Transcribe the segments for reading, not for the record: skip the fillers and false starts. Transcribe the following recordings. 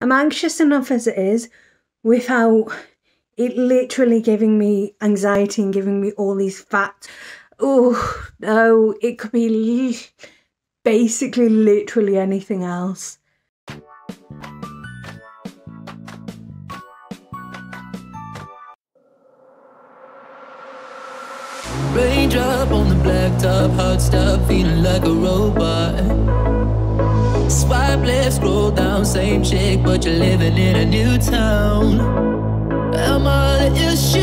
I'm anxious enough as it is without it literally giving me anxiety and giving me all these facts. Oh, no, it could be basically literally anything else. Raindrop on the blacktop, heart stop, feeling like a robot. Swipe left, scroll down, same chick, but you're living in a new town. Am I the issue?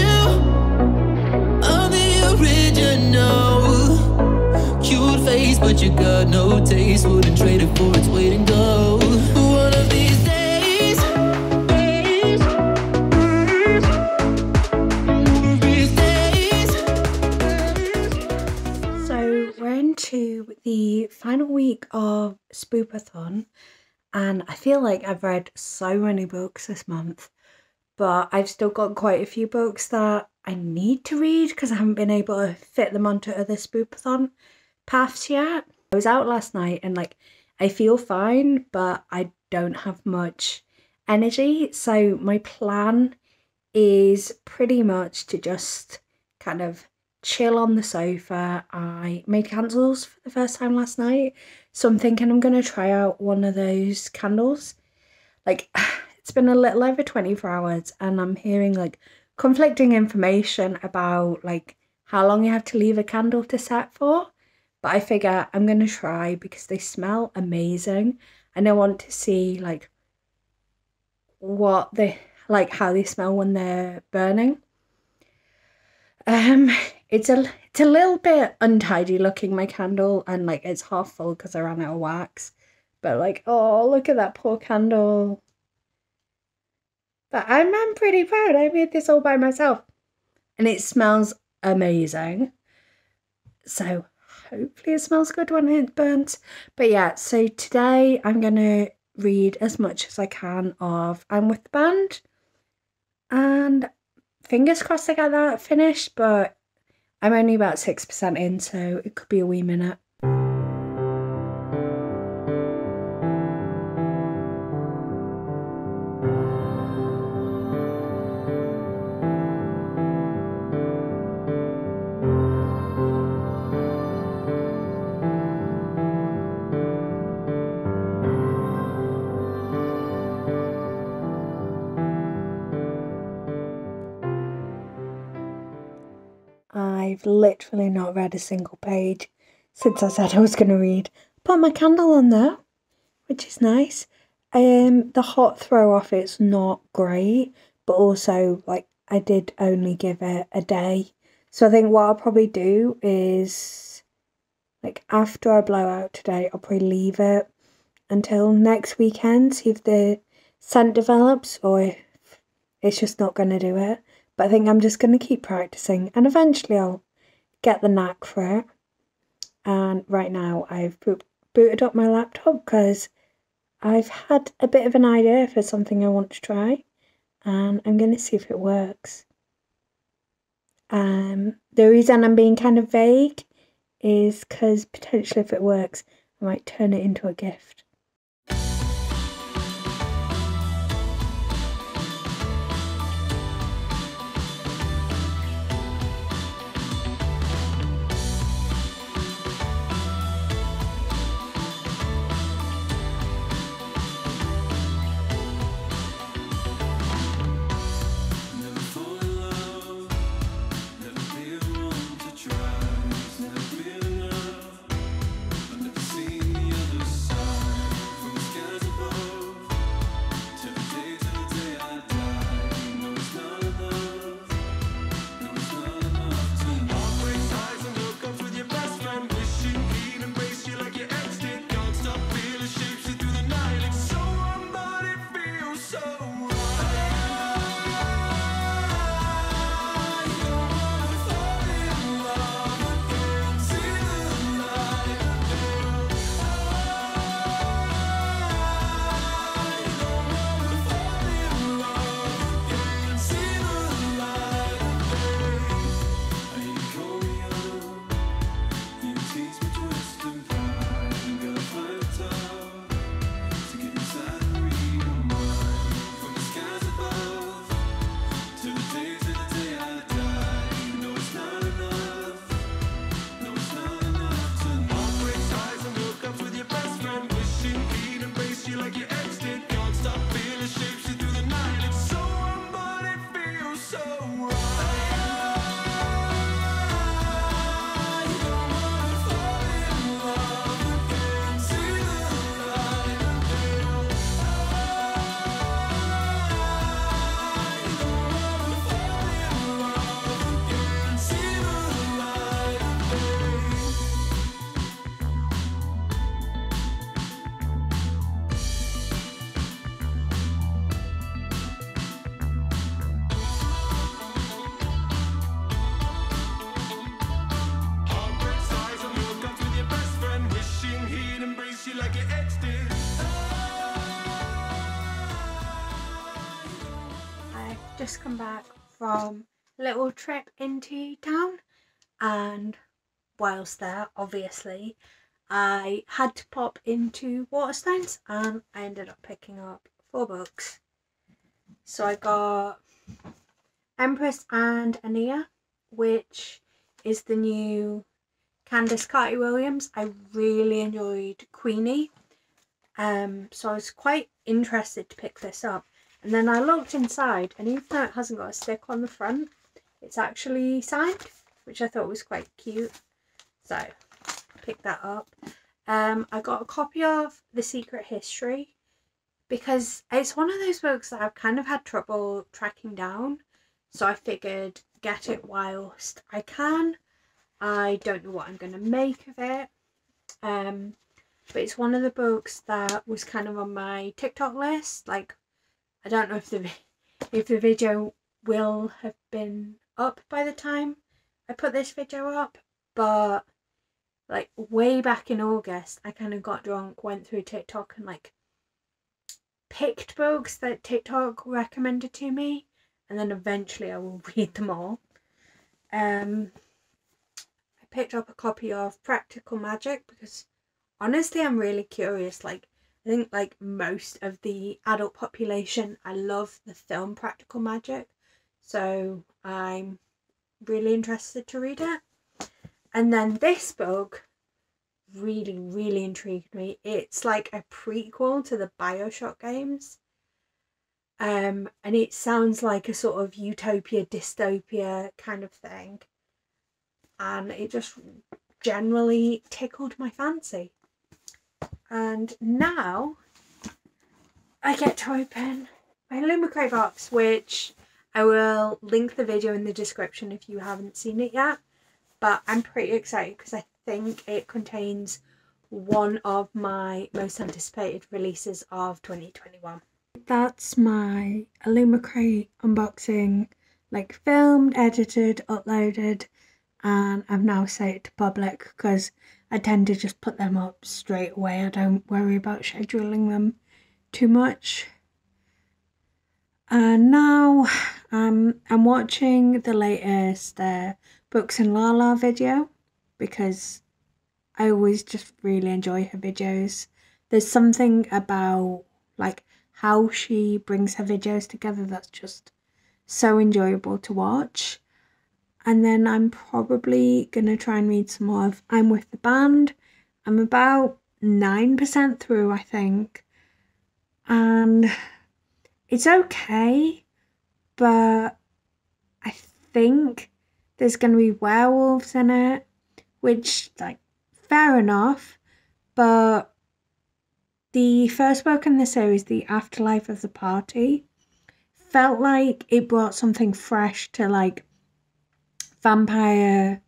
I'm the original. Cute face, but you got no taste. Wouldn't trade it for its weight in gold. One of these days, So we're into the final week of Spoopathon, and I feel like I've read so many books this month, but I've still got quite a few books that I need to read because I haven't been able to fit them onto other Spoopathon paths yet. I was out last night and like I feel fine, but I don't have much energy, so my plan is pretty much to just kind of chill on the sofa. I made candles for the first time last night, so I'm thinking I'm gonna try out one of those candles. Like, it's been a little over 24 hours and I'm hearing like conflicting information about like how long you have to leave a candle to set for, but I figure I'm gonna try because they smell amazing and I want to see like what they like, how they smell when they're burning. It's a little bit untidy looking, my candle, and like it's half full because I ran out of wax, but like, oh, look at that poor candle. But I'm pretty proud. I made this all by myself and it smells amazing, so hopefully it smells good when it burns. But yeah, so today I'm gonna read as much as I can of I'm with the Band, and fingers crossed I get that finished, but I'm only about 6% in, so it could be a wee minute. I've literally not read a single page since I said I was going to read. Put my candle on there, which is nice. The hot throw off it's not great, but also like I did only give it a day. So I think what I'll probably do is like after I blow out today, I'll probably leave it until next weekend, see if the scent develops or if it's just not going to do it. But I think I'm just going to keep practicing and eventually I'll get the knack for it. And right now I've booted up my laptop because I've had a bit of an idea for something I want to try and I'm going to see if it works. The reason I'm being kind of vague is because potentially if it works I might turn it into a gift. just come back from a little trip into town, and whilst there, obviously, I had to pop into Waterstones and I ended up picking up 4 books. So I got Empress and Aniya, which is the new Candice Carty-Williams. I really enjoyed Queenie, so I was quite interested to pick this up. And then I looked inside, and even though it hasn't got a stick on the front, it's actually signed, which I thought was quite cute. So I picked that up. I got a copy of The Secret History because it's one of those books that I've kind of had trouble tracking down. So I figured get it whilst I can. I don't know what I'm going to make of it. But it's one of the books that was kind of on my TikTok list. Like, I don't know if the video will have been up by the time I put this video up, but like way back in August, I kind of got drunk, went through TikTok and like picked books that TikTok recommended to me, and then eventually I will read them all. I picked up a copy of Practical Magic because honestly I'm really curious. Like, I think like most of the adult population, I love the film Practical Magic, so I'm really interested to read it. And then this book really intrigued me. It's like a prequel to the Bioshock games. And it sounds like a sort of utopia, dystopia kind of thing. And it just generally tickled my fancy. And now I get to open my Lumicrate box, which I will link the video in the description if you haven't seen it yet. But I'm pretty excited because I think it contains one of my most anticipated releases of 2021. That's my Lumicrate unboxing, like filmed, edited, uploaded, and I've now set it to public because I tend to just put them up straight away. I don't worry about scheduling them too much. And now I'm watching the latest Books and Lala video because I always just really enjoy her videos. There's something about like how she brings her videos together that's just so enjoyable to watch. And then I'm probably gonna try and read some more of I'm With the Band. I'm about 9% through, I think, and it's okay, but I think there's going to be werewolves in it, which, like, fair enough, but the first book in the series, The Afterlife of the Party, felt like it brought something fresh to, like, vampire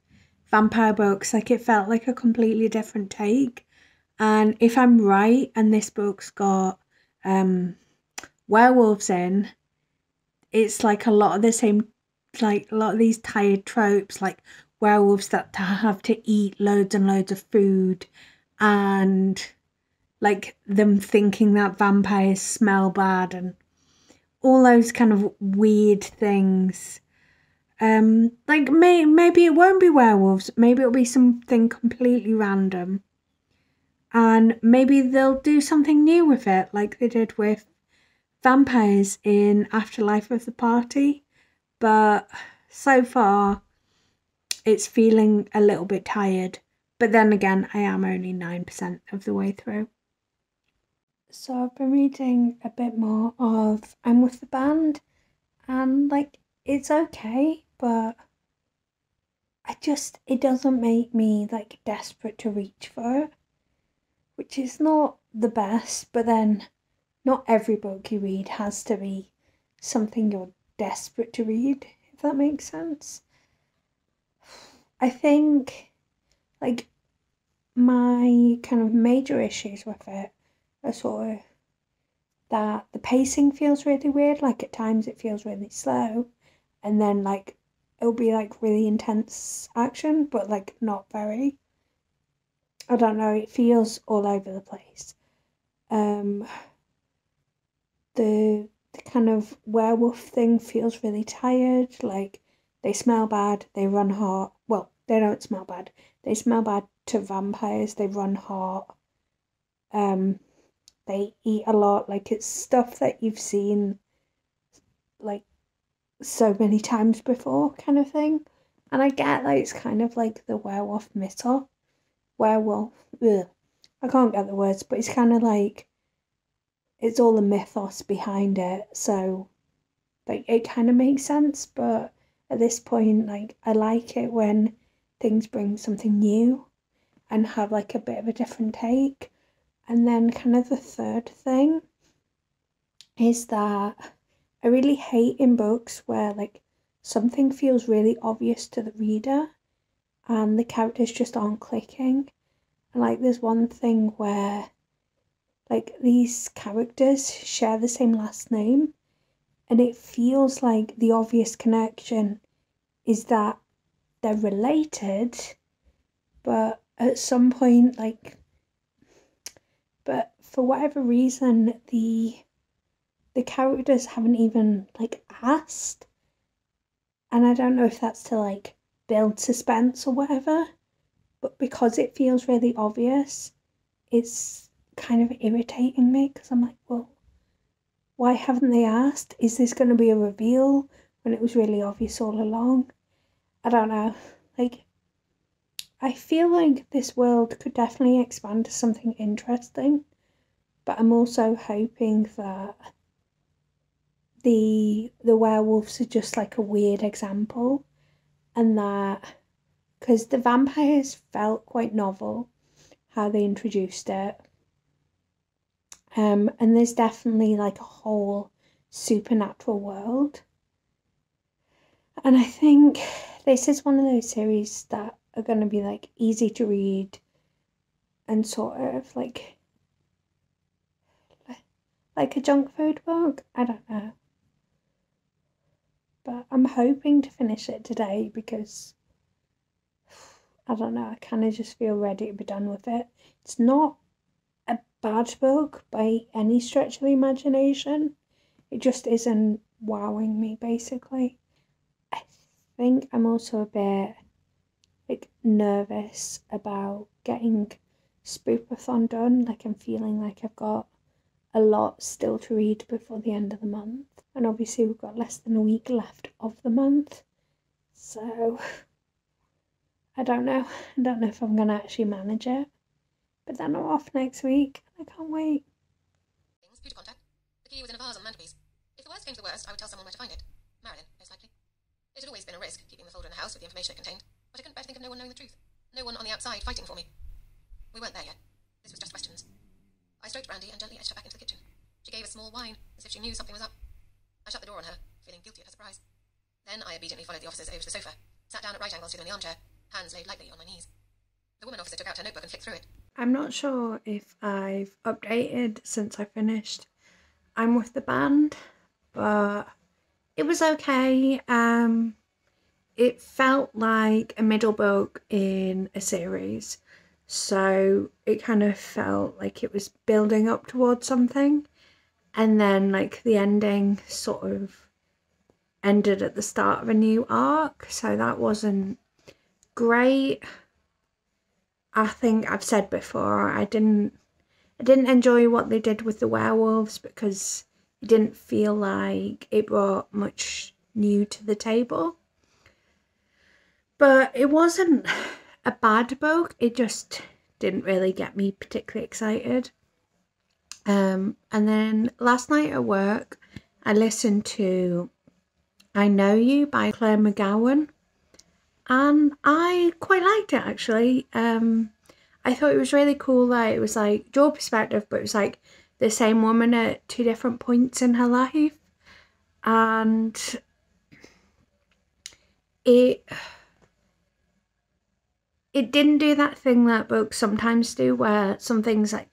books. Like, it felt like a completely different take. And if I'm right, and this book's got werewolves in, it's like a lot of the same, like a lot of these tired tropes, like werewolves that have to eat loads and loads of food, and like them thinking that vampires smell bad and all those kind of weird things. Like maybe it won't be werewolves, maybe it'll be something completely random, and maybe they'll do something new with it like they did with vampires in Afterlife of the Party. But so far it's feeling a little bit tired, but then again I am only 9% of the way through. So I've been reading a bit more of I'm With the Band, and like it's okay, but it doesn't make me like desperate to reach for it, which is not the best. But then not every book you read has to be something you're desperate to read, if that makes sense. I think like my kind of major issues with it are sort of that the pacing feels really weird. Like at times it feels really slow, and then like it'll be like really intense action, but like not very. I don't know, it feels all over the place. The kind of werewolf thing feels really tired. Like, they smell bad, they run hot. Well, they don't smell bad. They smell bad to vampires, they run hot. They eat a lot. Like, it's stuff that you've seen, like, so many times before kind of thing. And I get like it's kind of like the werewolf myth. Werewolf. Ugh. I can't get the words, but it's kind of like it's all the mythos behind it. So like it kind of makes sense, but at this point, like I like it when things bring something new and have like a bit of a different take. And then kind of the third thing is that I really hate in books where like something feels really obvious to the reader and the characters just aren't clicking. And like there's one thing where like these characters share the same last name and it feels like the obvious connection is that they're related, but at some point but for whatever reason the characters haven't even like asked. And I don't know if that's to like build suspense or whatever, but because it feels really obvious, it's kind of irritating me because I'm like, well, why haven't they asked? Is this going to be a reveal when it was really obvious all along? I don't know. Like, I feel like this world could definitely expand to something interesting, but I'm also hoping that the werewolves are just like a weird example, and that because the vampires felt quite novel how they introduced it, and there's definitely like a whole supernatural world, and I think this is one of those series that are going to be like easy to read and sort of like a junk food book. I don't know. But I'm hoping to finish it today because, I don't know, I kind of just feel ready to be done with it. It's not a bad book by any stretch of the imagination. It just isn't wowing me, basically. I think I'm also a bit, like, nervous about getting Spoopathon done. Like, I'm feeling like I've got a lot still to read before the end of the month. And obviously we've got less than a week left of the month. So, I don't know. I don't know if I'm going to actually manage it. But then I'm off next week. I can't wait. Computer contact. The key was in a vase on the mantelpiece. If the worst came to the worst, I would tell someone where to find it. Marlene, most likely. It had always been a risk, keeping the folder in the house with the information it contained. But I couldn't bear to think of no one knowing the truth. No one on the outside fighting for me. We weren't there yet. This was just questions. I stroked Brandy and gently edged her back into the kitchen. She gave a small whine, as if she knew something was up. I shut the door on her, feeling guilty at her surprise. Then I obediently followed the officers over to the sofa, sat down at right angles to the armchair, hands laid lightly on my knees. The woman officer took out her notebook and flicked through it. I'm not sure if I've updated since I finished I'm with the band, but it was okay. It felt like a middle book in a series, so it kind of felt like it was building up towards something, and then like the ending sort of ended at the start of a new arc, so that wasn't great. I think I've said before I didn't enjoy what they did with the werewolves because it didn't feel like it brought much new to the table. But it wasn't a bad book, it just didn't really get me particularly excited. And then last night at work I listened to I Know You by Claire McGowan, and I quite liked it actually. I thought it was really cool that it was like dual perspective, but it was like the same woman at two different points in her life, and it didn't do that thing that books sometimes do where something's like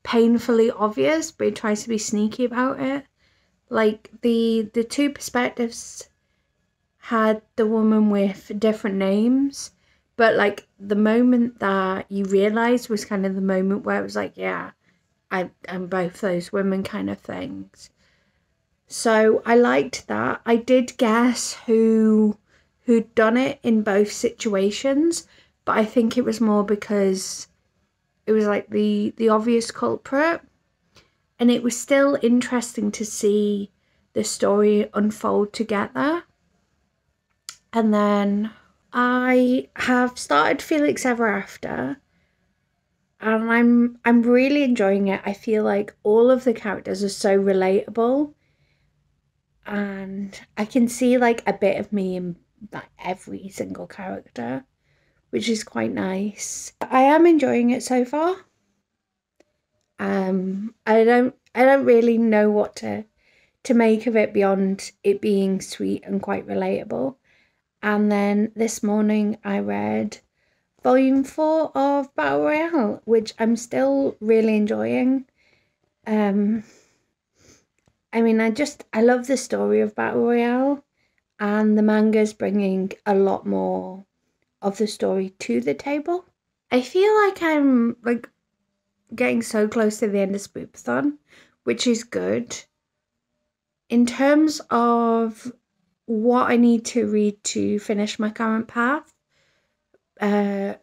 painfully obvious but it tries to be sneaky about it. Like the two perspectives had the woman with different names, but like the moment that you realise was kind of the moment where it was like, yeah, I'm both those women kind of things. So I liked that. I did guess who'd done it in both situations, but I think it was more because it was like the obvious culprit. And it was still interesting to see the story unfold together. And then I have started Felix Ever After, and I'm really enjoying it. I feel like all of the characters are so relatable, and I can see like a bit of me in like every single character, which is quite nice. I am enjoying it so far. I don't really know what to make of it beyond it being sweet and quite relatable. And then this morning I read volume 4 of Battle Royale, which I'm still really enjoying. I mean, I love the story of Battle Royale, and the manga's bringing a lot more of the story to the table. I feel like I'm like getting so close to the end of Spoopathon, which is good. In terms of what I need to read to finish my current path, the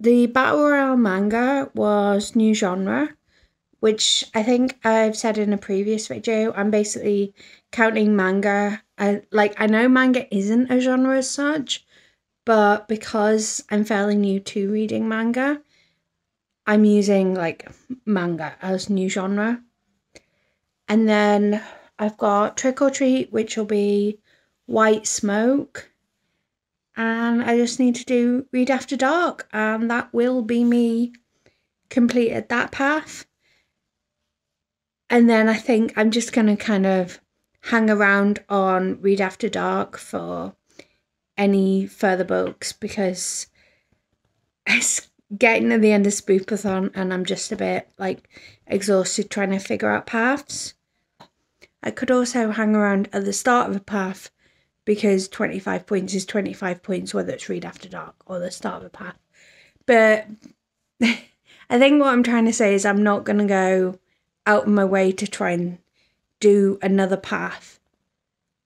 Battle Royale manga was new genre, which I think I've said in a previous video. I'm basically counting manga. I know manga isn't a genre as such, but because I'm fairly new to reading manga, I'm using like manga as new genre. And then I've got Trick or Treat, which will be White Smoke. And I just need to do Read After Dark, and that will be me completed that path. And then I think I'm just going to kind of hang around on Read After Dark for any further books, because it's getting to the end of Spoopathon and I'm just a bit like exhausted trying to figure out paths. I could also hang around at the start of a path, because 25 points is 25 points, whether it's Read After Dark or the start of a path. But I think what I'm trying to say is I'm not going to go out of my way to try and do another path.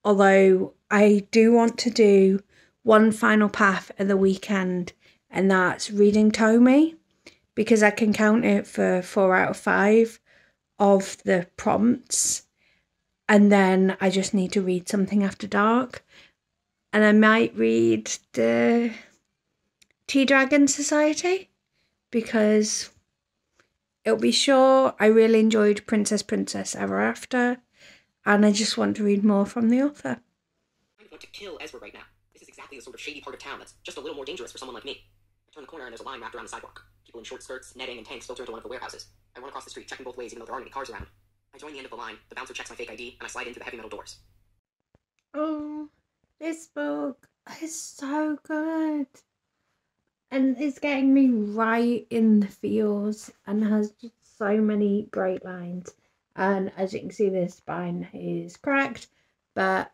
Although I do want to do one final path at the weekend, and that's reading Tomie, because I can count it for 4 out of 5 of the prompts. And then I just need to read something after dark. And I might read the Tea Dragon Society, because it'll be short. I really enjoyed Princess Ever After, and I just want to read more from the author. I want to kill Ezra right now. This is exactly the sort of shady part of town that's just a little more dangerous for someone like me. I turn the corner and there's a line wrapped around the sidewalk. People in short skirts, netting, and tanks filter into one of the warehouses. I run across the street, checking both ways even though there aren't any cars around. I join the end of the line, the bouncer checks my fake ID, and I slide into the heavy metal doors. Oh, this book is so good. And it's getting me right in the feels and has just so many great lines. And as you can see, the spine is cracked, but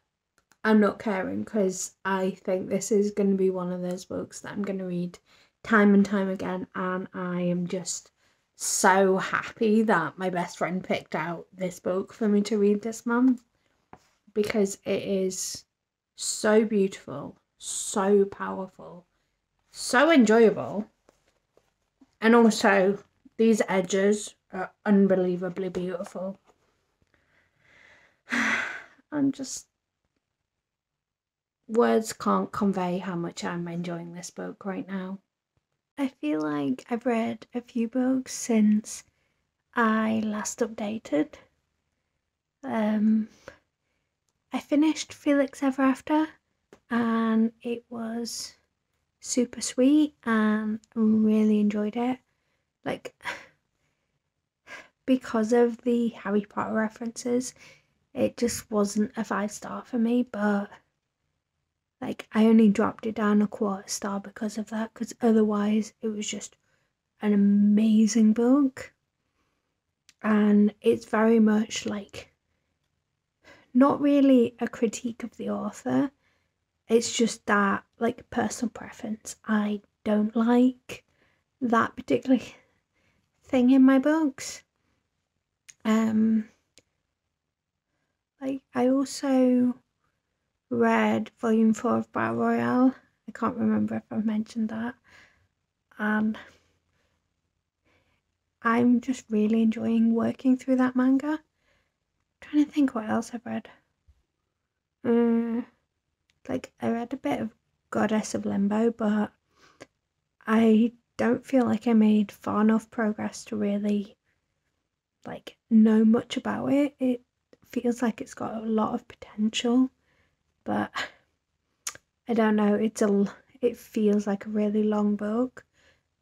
I'm not caring, because I think this is going to be one of those books that I'm going to read time and time again. And I am just so happy that my best friend picked out this book for me to read this month, because it is so beautiful, so powerful, so enjoyable, and also these edges are unbelievably beautiful. I'm just, words can't convey how much I'm enjoying this book right now. I feel like I've read a few books since I last updated. I finished Felix Ever After, and it was super sweet and really enjoyed it. Like, because of the Harry Potter references, it just wasn't a 5-star for me, but like I only dropped it down a 1/4 star because of that, because otherwise it was just an amazing book. And it's very much like not really a critique of the author, it's just that like personal preference. I don't like that particular thing in my books. Like, I also read volume 4 of Royale. I can't remember if I've mentioned that. And I'm just really enjoying working through that manga. I'm trying to think what else I've read. Like, I read a bit of Goddess of Limbo, but I don't feel like I made far enough progress to really, like, know much about it. It feels like it's got a lot of potential, but I don't know, it feels like a really long book,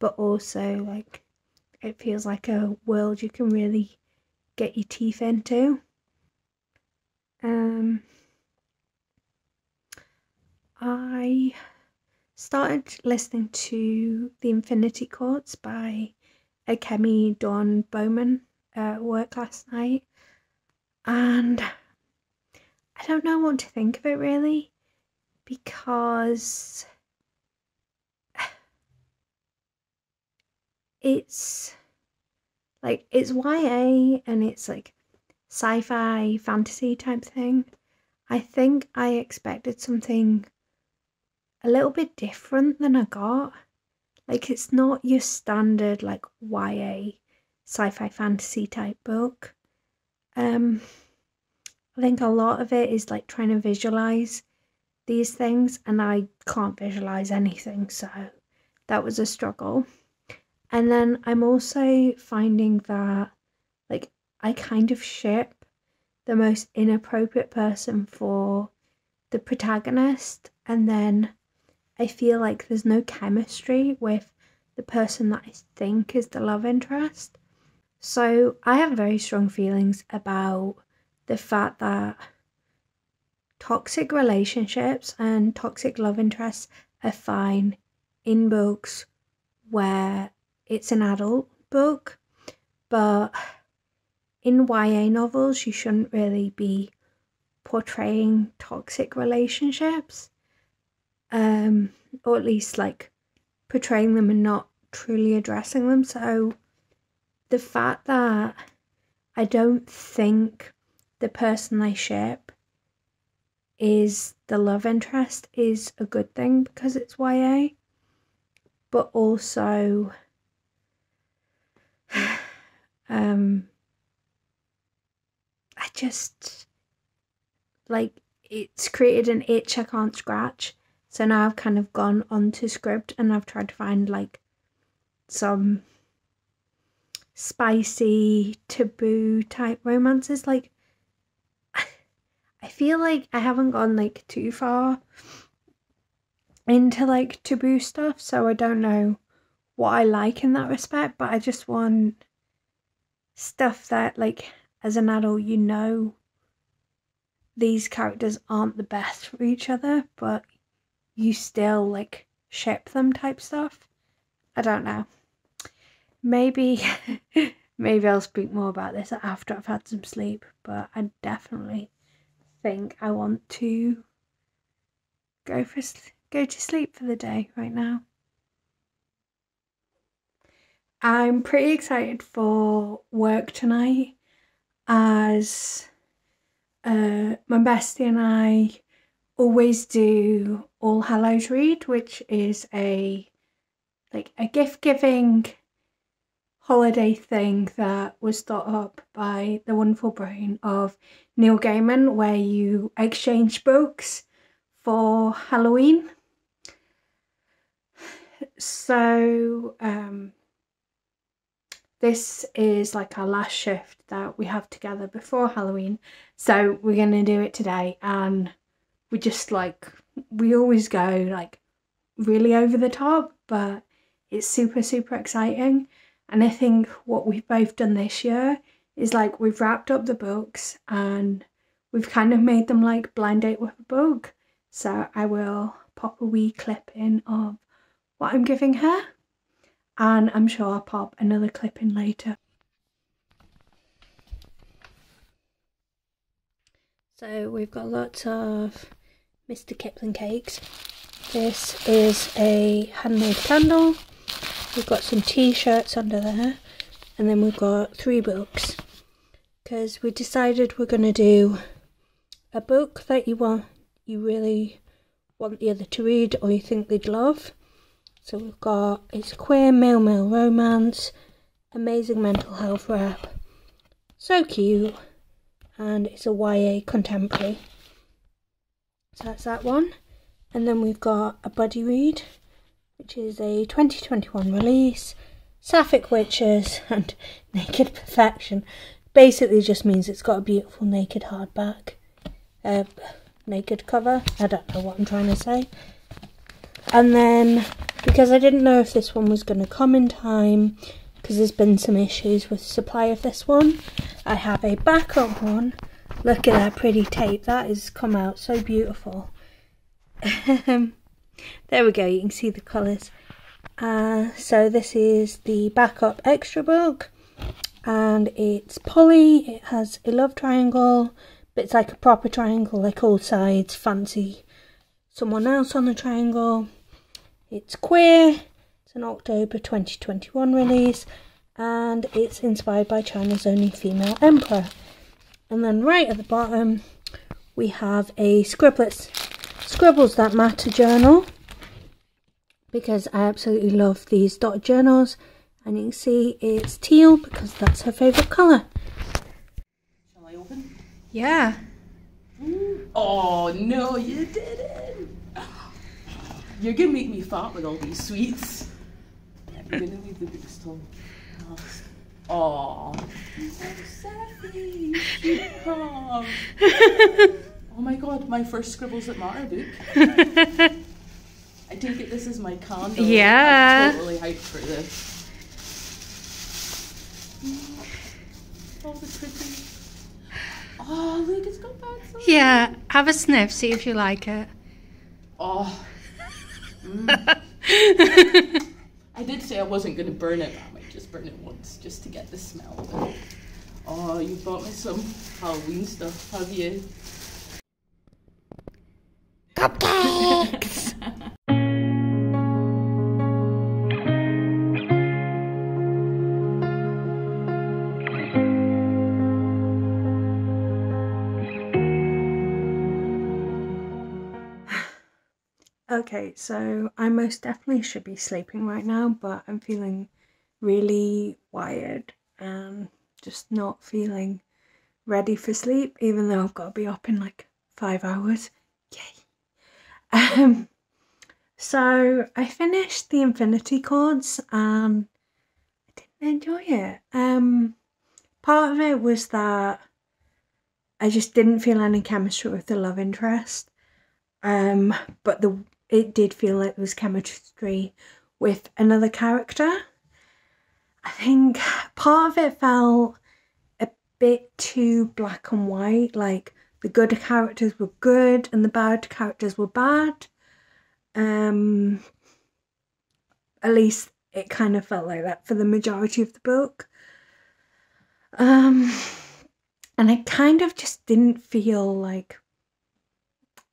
but also, like, it feels like a world you can really get your teeth into. I started listening to The Infinity Courts by Akemi, Dawn, Bowman at work last night, and I don't know what to think of it really, because it's like, it's YA and it's like sci-fi fantasy type thing. I think I expected something a little bit different than I got. Like, it's not your standard like YA sci-fi fantasy type book. I think a lot of it is like trying to visualize these things, and I can't visualize anything, so that was a struggle. And then I'm also finding that, like, I kind of ship the most inappropriate person for the protagonist, and then I feel like there's no chemistry with the person that I think is the love interest. So I have very strong feelings about the fact that toxic relationships and toxic love interests are fine in books where it's an adult book, but in YA novels you shouldn't really be portraying toxic relationships, or at least like portraying them and not truly addressing them. So the fact that I don't think the person I ship is the love interest is a good thing because it's YA, but also I just, like, it's created an itch I can't scratch. So now I've kind of gone onto script and I've tried to find like some spicy taboo type romances. Like, I feel like I haven't gone like too far into like taboo stuff, so I don't know what I like in that respect, but I just want stuff that, like, as an adult, you know these characters aren't the best for each other, but you still like ship them type stuff. I don't know. Maybe I'll speak more about this after I've had some sleep, but I definitely think I want to go to sleep for the day right now. I'm pretty excited for work tonight, as my bestie and I always do All Hallows Read, which is a gift giving holiday thing that was thought up by the wonderful brain of Neil Gaiman, where you exchange books for Halloween. So this is like our last shift that we have together before Halloween, so we're gonna do it today, and we just we always go like really over the top, but it's super exciting. And I think what we've both done this year is like we've wrapped up the books and we've kind of made them like blind date with a book. So I will pop a wee clip in of what I'm giving her, and I'm sure I'll pop another clip in later. So we've got lots of Mr. Kipling cakes. This is a handmade candle. We've got some t-shirts under there, and then we've got 3 books because we decided we're going to do a book that you really want the other to read or you think they'd love. So we've got It's a Queer Male Romance, Amazing Mental Health Rep, so cute, and it's a YA contemporary. So that's that one. And then we've got a buddy read, which is a 2021 release, Sapphic Witches and Naked Perfection. Basically just means it's got a beautiful naked hardback. Naked cover. I don't know what I'm trying to say. And then, because I didn't know if this one was going to come in time, because there's been some issues with supply of this one, I have a backup one. Look at that pretty tape. That has come out so beautiful. There we go, you can see the colours. So this is the backup extra book, and it's poly. It has a love triangle, but it's like a proper triangle, like all sides fancy someone else on the triangle. It's queer. It's an October 2021 release, and it's inspired by China's only female emperor. And then right at the bottom we have a Scribbles That Matter journal, because I absolutely love these dotted journals, and you can see it's teal because that's her favourite colour. Shall I open? Yeah. Oh no, you didn't! You're gonna make me fart with all these sweets. I'm gonna leave the books till last. Oh, so sassy. Oh my god, my first Scribbles That Matter book. I take it this is my candle. Yeah. I'm totally hyped for this. Oh, the pretty. Oh, look, it's got bad sauce. Yeah, have a sniff, see if you like it. Oh. I did say I wasn't going to burn it, but I might just burn it once just to get the smell of it. Oh, you bought me some Halloween stuff, have you? Cupcakes! Okay, so I most definitely should be sleeping right now, but I'm feeling really wired and just not feeling ready for sleep, even though I've got to be up in like 5 hours. Yay! So I finished the Infinity Chords and I didn't enjoy it. Part of it was that I just didn't feel any chemistry with the love interest. But it did feel like there was chemistry with another character. I think part of it felt a bit too black and white, like the good characters were good and the bad characters were bad. At least it kind of felt like that for the majority of the book. And I kind of just didn't feel like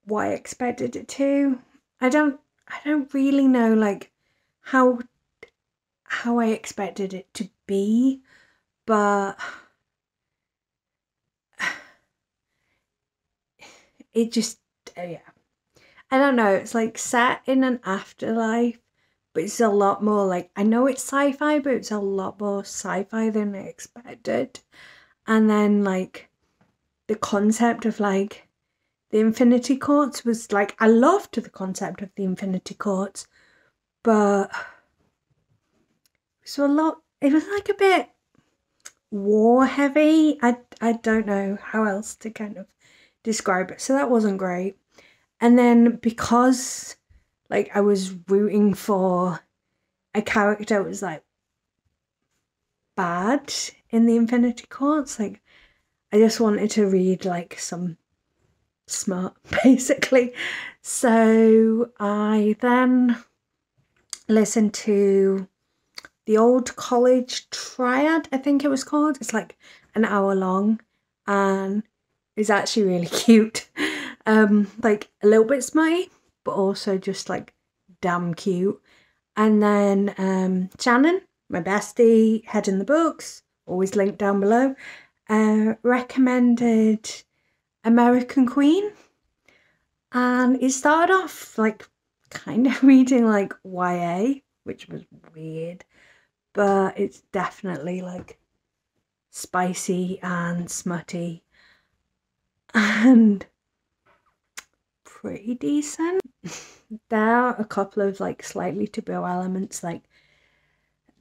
what I expected it to. I don't really know like how I expected it to be, but it just yeah. I don't know, it's like set in an afterlife, but it's a lot more like, I know it's sci-fi, but it's a lot more sci-fi than I expected. And then like the concept of like the Infinity Courts was like, I loved the concept of the Infinity Courts, but it was like a bit war heavy. I don't know how else to kind of describe it. So that wasn't great. And then because like I was rooting for a character that was like bad in the Infinity Courts, like I just wanted to read like some smut basically. So I then listened to the Old College Triad, I think it was called. It's like an hour long and it's actually really cute. Like a little bit smutty, but also just like damn cute. And then Shannon, my bestie, head in the books, always linked down below, recommended American Queen. And it started off like kind of reading like YA, which was weird, but it's definitely like spicy and smutty and pretty decent. There are a couple of like slightly taboo elements, like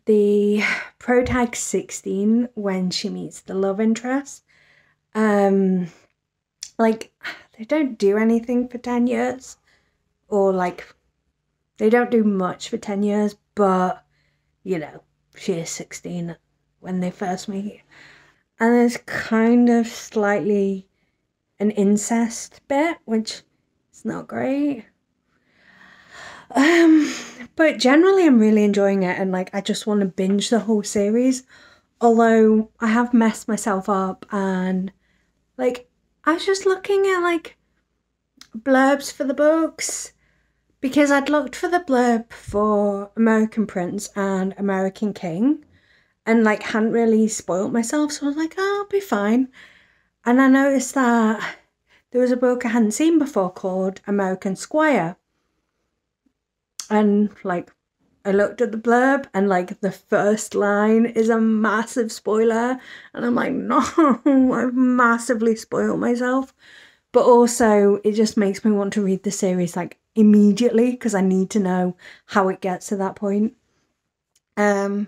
the protag 16 when she meets the love interest. Like they don't do anything for 10 years, or like they don't do much for 10 years, but you know, she is 16 when they first meet. And there's kind of slightly an incest bit, which is not great. But generally I'm really enjoying it, and like I just want to binge the whole series. Although I have messed myself up, and like I was just looking at like blurbs for the books, because I'd looked for the blurb for American Prince and American King and like hadn't really spoiled myself, so I was like, oh, I'll be fine. And I noticed that there was a book I hadn't seen before called American Squire. And like I looked at the blurb and like the first line is a massive spoiler, and I'm like, no, I've massively spoiled myself. But also it just makes me want to read the series like immediately, because I need to know how it gets to that point. What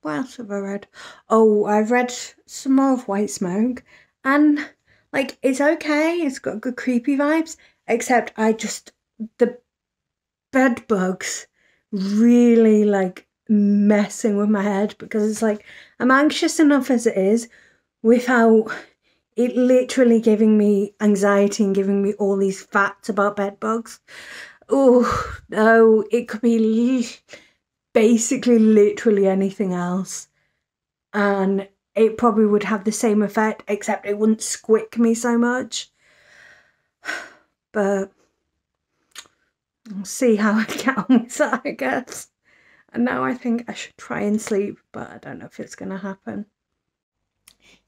else have I read? Oh, I've read some more of White Smoke, and like it's okay, it's got good creepy vibes, except the bed bugs really like messing with my head, because it's like I'm anxious enough as it is without it literally giving me anxiety and giving me all these facts about bed bugs. Oh no, it could be basically literally anything else, and it probably would have the same effect, except it wouldn't squick me so much. But I'll see how I get on with that, I guess. And now I think I should try and sleep, but I don't know if it's gonna happen.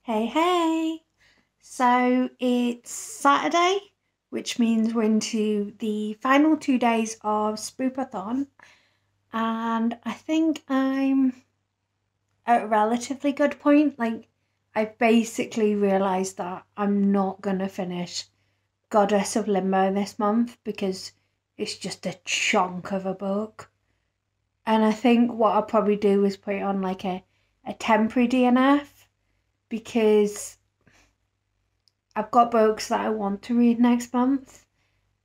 Hey, so it's Saturday, which means we're into the final 2 days of Spoopathon, and I think I'm at a relatively good point. Like, I've basically realised that I'm not gonna finish Goddess of Limbo this month, because it's just a chunk of a book. And I think what I'll probably do is put it on like a temporary DNF, because I've got books that I want to read next month,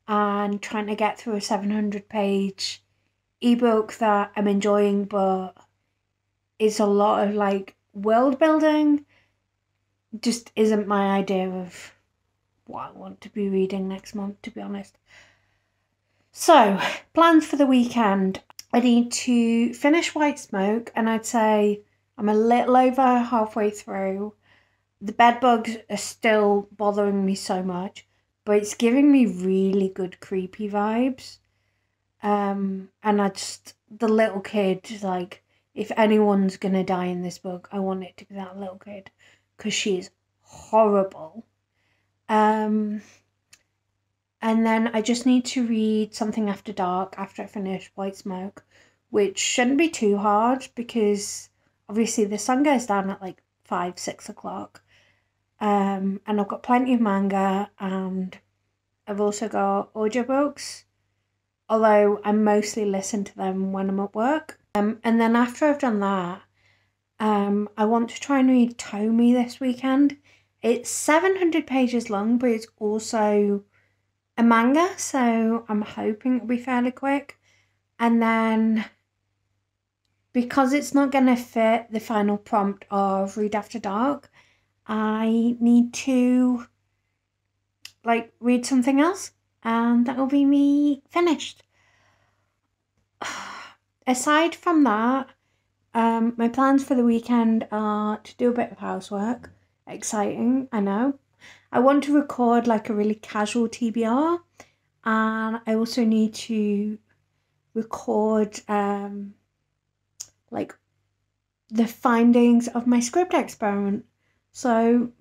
and trying to get through a 700-page ebook that I'm enjoying, but it's a lot of like world building, just isn't my idea of what I want to be reading next month, to be honest. So, plans for the weekend. I need to finish White Smoke, and I'd say I'm a little over halfway through. The bed bugs are still bothering me so much, but it's giving me really good creepy vibes. And the little kid, like, if anyone's gonna die in this book, I want it to be that little kid, because she is horrible. And then I just need to read Something After Dark after I finish White Smoke, which shouldn't be too hard, because obviously the sun goes down at like 5-6 o'clock. And I've got plenty of manga, and I've also got audiobooks, although I mostly listen to them when I'm at work. And then after I've done that, I want to try and read Tomie this weekend. It's 700 pages long, but it's also a manga, so I'm hoping it'll be fairly quick. And then, because it's not going to fit the final prompt of Read After Dark, I need to like read something else, and that'll be me finished. Aside from that, my plans for the weekend are to do a bit of housework. Exciting, I know. I want to record like a really casual TBR, and I also need to record like the findings of my script experiment. So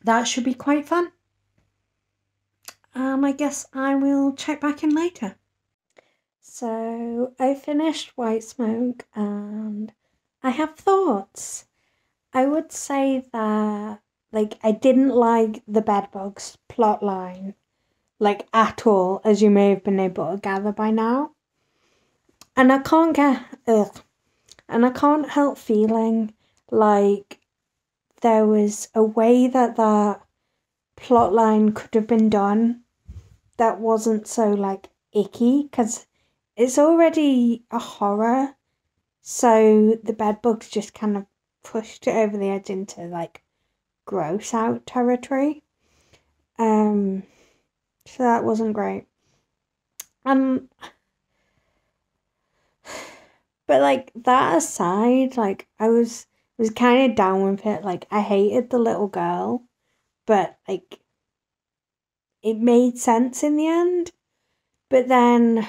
that should be quite fun. I guess I will check back in later. So I finished White Smoke and I have thoughts. I would say that I didn't like the bedbugs plot line at all, as you may have been able to gather by now. And I can't help feeling like there was a way that plot line could have been done that wasn't so icky, because it's already a horror, so the bedbugs just kind of pushed it over the edge into gross out territory. So that wasn't great. But that aside, I was kind of down with it. I hated the little girl, but it made sense in the end. But then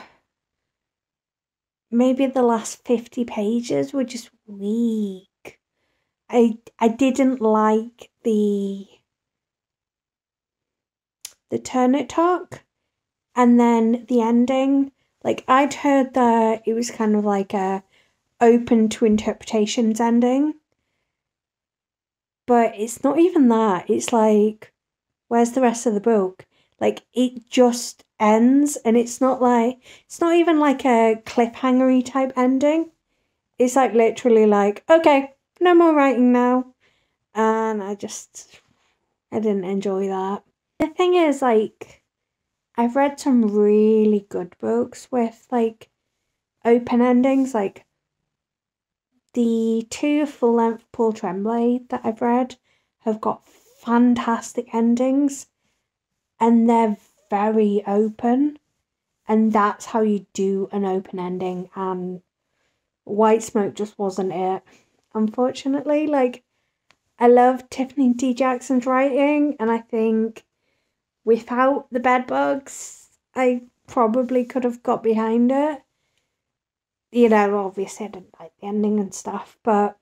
maybe the last 50 pages were just weak. I didn't like the Turnip talk, and then the ending. I'd heard that it was kind of a open to interpretations ending, but it's not even that. It's where's the rest of the book? It just ends, and it's not even a cliffhanger-y type ending. It's literally okay, no more writing now. And I didn't enjoy that. The thing is, I've read some really good books with open endings. The 2 full-length Paul Tremblay that I've read have got fantastic endings, and they're very open, and that's how you do an open ending, and White Smoke just wasn't it, unfortunately. I love Tiffany D. Jackson's writing, and I think without the bedbugs, I probably could have got behind it. Obviously I didn't like the ending and stuff, but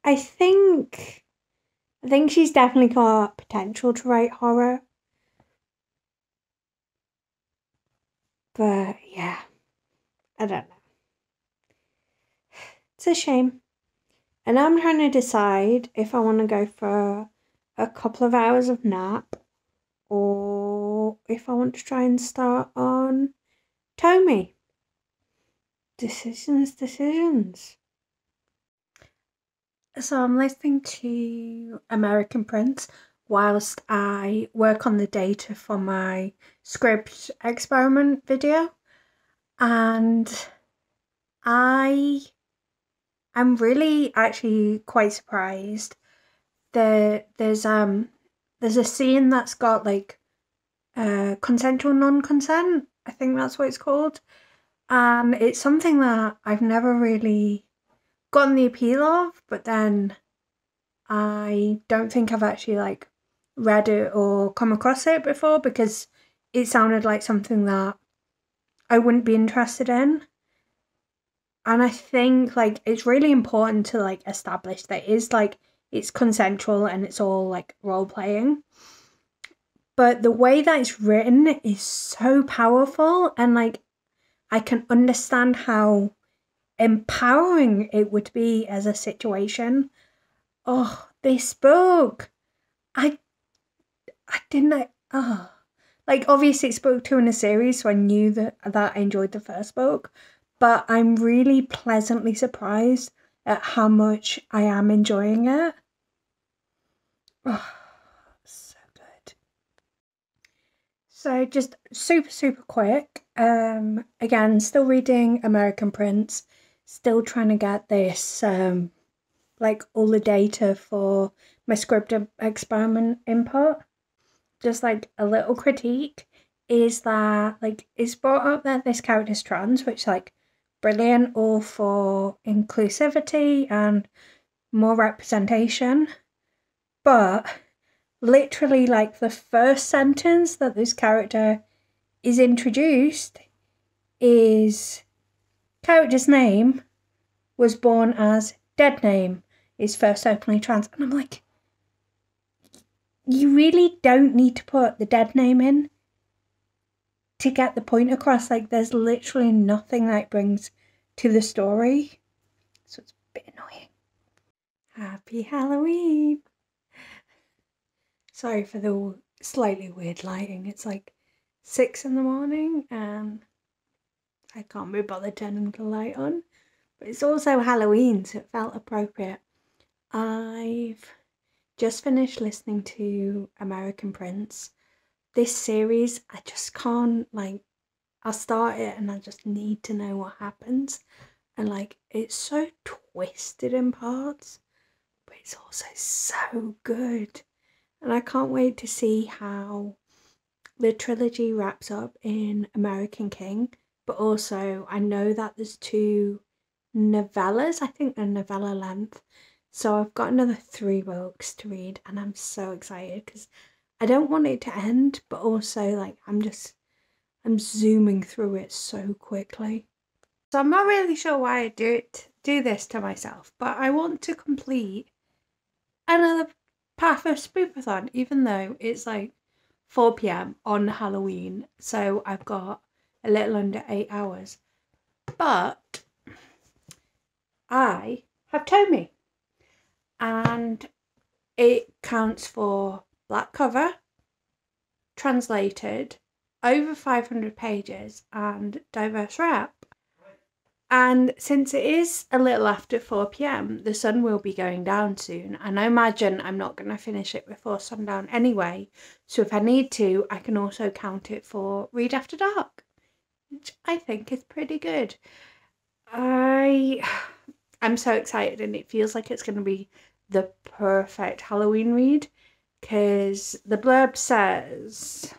I think she's definitely got potential to write horror. But yeah, I don't know. It's a shame. And I'm trying to decide if I want to go for a couple of hours of nap, or if I want to try and start on Tomie. Decisions. So I'm listening to American Prince whilst I work on the data for my script experiment video, and I'm really actually quite surprised. There's a scene that's got consensual non-consent, I think that's what it's called, and it's something that I've never really gotten the appeal of, but then I don't think I've actually read it or come across it before, because it sounded like something that I wouldn't be interested in. And I think it's really important to establish that it's consensual and it's all role playing. But the way that it's written is so powerful, and I can understand how empowering it would be as a situation. Oh, this book, I didn't. Obviously it's book 2 in a series, so I knew that I enjoyed the first book, but I'm really pleasantly surprised at how much I am enjoying it. Oh, so good. So just super quick. Again, still reading American Prince, still trying to get this all the data for my script experiment input. Just a little critique is that it's brought up that this character's trans, which brilliant, all for inclusivity and more representation, but literally the first sentence that this character is introduced is character's name was born as dead name. is first openly trans. And I'm like, you really don't need to put the dead name in to get the point across. Like, there's literally nothing that brings to the story. So it's a bit annoying. Happy Halloween. Sorry for the slightly weird lighting. It's like 6 in the morning and I can't be bothered turning the light on. But it's also Halloween, so it felt appropriate. I've just finished listening to American Prince. This series, I just can't, like, I'll start it and I just need to know what happens. And, like, it's so twisted in parts, but it's also so good. And I can't wait to see how the trilogy wraps up in American King. But also, I know that there's 2 novellas. I think they're novella length. So I've got another 3 books to read and I'm so excited because I don't want it to end, but also, like, I'm zooming through it so quickly. So I'm not really sure why I do this to myself, but I want to complete another path of Spoopathon, even though it's like 4 PM on Halloween. So I've got a little under 8 hours. But I have Tomie. And it counts for black cover, translated, over 500 pages, and diverse wrap. And since it is a little after 4 PM, the sun will be going down soon, and I imagine I'm not going to finish it before sundown anyway, so if I need to, I can also count it for Read After Dark, which I think is pretty good. I'm so excited, and it feels like it's going to be the perfect Halloween read, because the blurb says,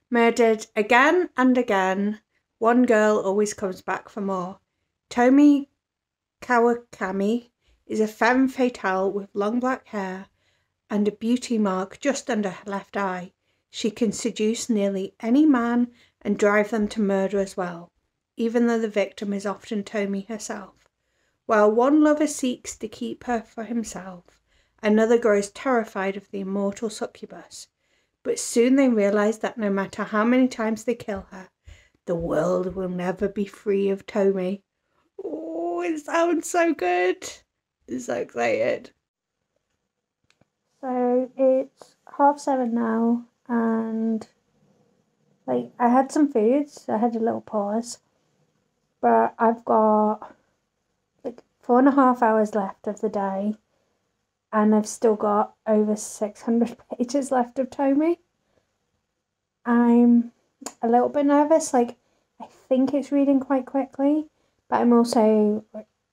murdered again and again, one girl always comes back for more. Tomie Kawakami is a femme fatale with long black hair and a beauty mark just under her left eye. She can seduce nearly any man and drive them to murder as well, even though the victim is often Tomie herself. While one lover seeks to keep her for himself, another grows terrified of the immortal succubus. But soon they realise that no matter how many times they kill her, the world will never be free of Tomie. Oh, it sounds so good. I'm so excited. So it's 7:30 now, and like, I had some food, so I had a little pause. But I've got like 4.5 hours left of the day, and I've still got over 600 pages left of Tomie. I'm a little bit nervous. Like, I think it's reading quite quickly, but I'm also,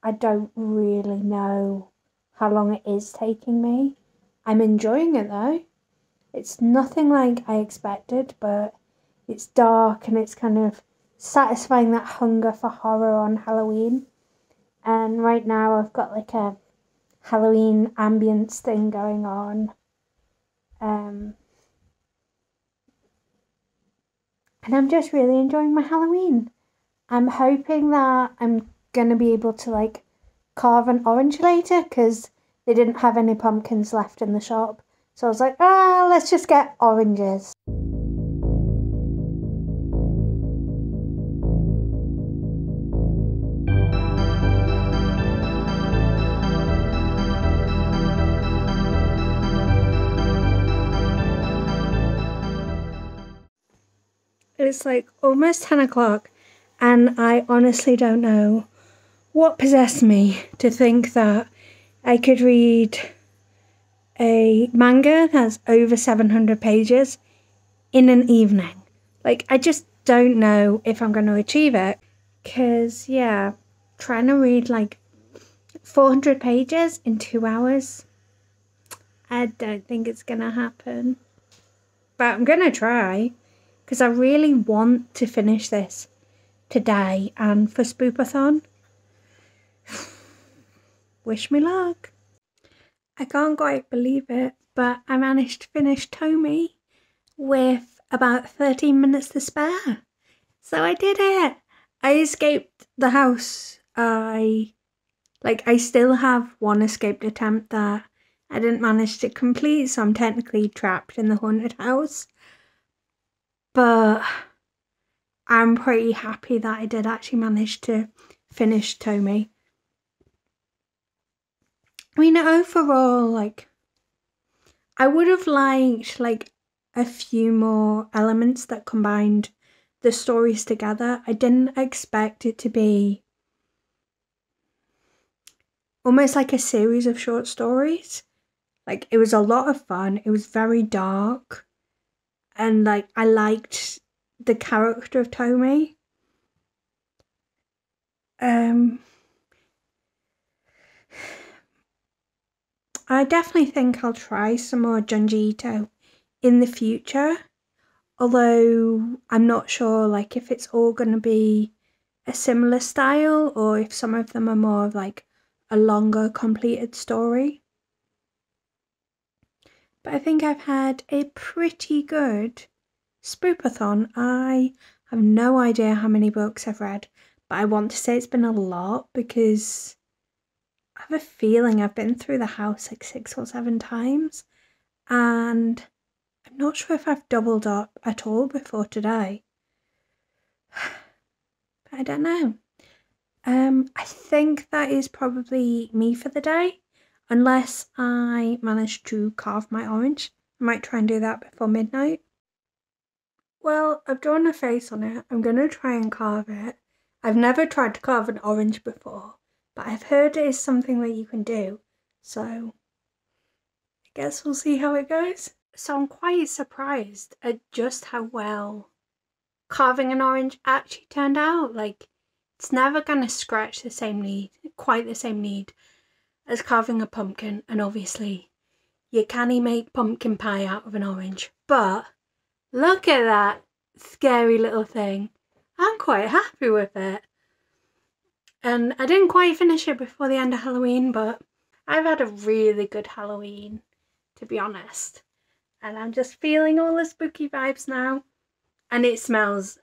I don't really know how long it is taking me. I'm enjoying it though. It's nothing like I expected, but it's dark and it's kind of satisfying that hunger for horror on Halloween. And right now I've got like a Halloween ambience thing going on. And I'm just really enjoying my Halloween. I'm hoping that I'm going to be able to like carve an orange later, because they didn't have any pumpkins left in the shop. So I was like, let's just get oranges. It's like almost 10 o'clock and I honestly don't know what possessed me to think that I could read a manga that's over 700 pages in an evening. Like, I just don't know if I'm going to achieve it, because, yeah, trying to read like 400 pages in 2 hours, I don't think it's going to happen. But I'm going to try, because I really want to finish this today and for Spoopathon. Wish me luck. I can't quite believe it, but I managed to finish Tomie with about 13 minutes to spare. So I did it. I escaped the house I Like, I still have one escaped attempt that I didn't manage to complete, so I'm technically trapped in the haunted house. But I'm pretty happy that I did actually manage to finish Tomie. I mean, overall, like, I would have liked, like, a few more elements that combined the stories together. I didn't expect it to be almost like a series of short stories. Like, it was a lot of fun. It was very dark. And, like, I liked the character of Tomie. I definitely think I'll try some more Junji Ito in the future. Although I'm not sure, like, if it's all going to be a similar style or if some of them are more of, like, a longer completed story. But I think I've had a pretty good Spoopathon. I have no idea how many books I've read, but I want to say it's been a lot because I have a feeling I've been through the house like 6 or 7 times, and I'm not sure if I've doubled up at all before today. But I don't know. I think that is probably me for the day, unless I manage to carve my orange. I might try and do that before midnight. Well, I've drawn a face on it. I'm going to try and carve it. I've never tried to carve an orange before, but I've heard it is something that you can do. So I guess we'll see how it goes. So I'm quite surprised at just how well carving an orange actually turned out. Like, it's never going to scratch the same need, quite the same need as carving a pumpkin. And obviously you can't make pumpkin pie out of an orange, but look at that scary little thing. I'm quite happy with it. And I didn't quite finish it before the end of Halloween, but I've had a really good Halloween, to be honest. And I'm just feeling all the spooky vibes now. And it smells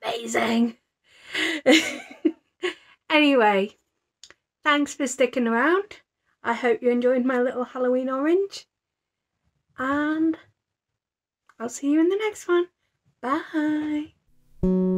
amazing. Anyway, thanks for sticking around. I hope you enjoyed my little Halloween orange. And I'll see you in the next one. Bye.